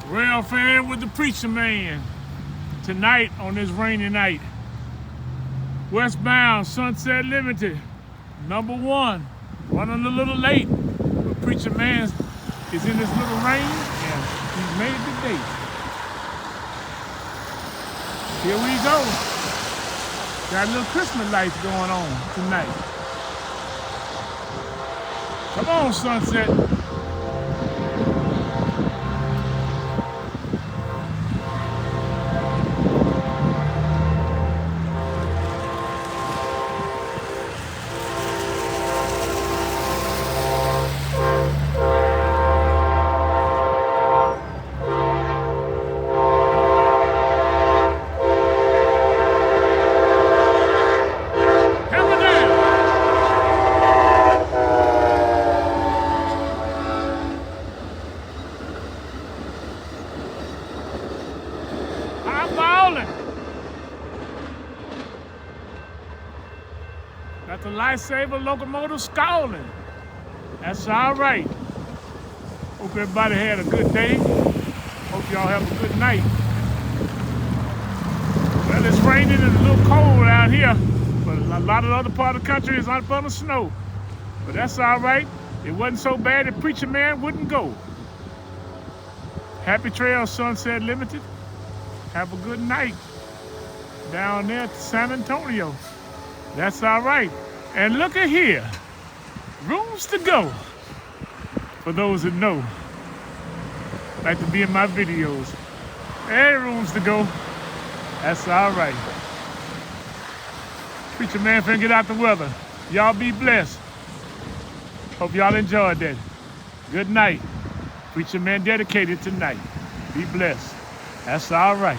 Rail fan with the preacher man. Tonight on this rainy night. Westbound, Sunset Limited, #1. Running a little late, but preacher man is in this little rain and he's made the date. Here we go. Got a little Christmas lights going on tonight. Come on, Sunset. I'm ballin'. Got the Lifesaving Locomotive scalding. That's all right. Hope everybody had a good day. Hope y'all have a good night. Well, it's raining and a little cold out here, but a lot of the other part of the country is up on the snow. But that's all right. It wasn't so bad that preacher man wouldn't go. Happy Trail, Sunset Limited. Have a good night down there at San Antonio. That's all right. And look at here. Rooms to go. For those that know. Like to be in my videos. Hey, rooms to go. That's all right. Preacher man finna get out the weather. Y'all be blessed. Hope y'all enjoyed that. Good night. Preacher man dedicated tonight. Be blessed. That's all right.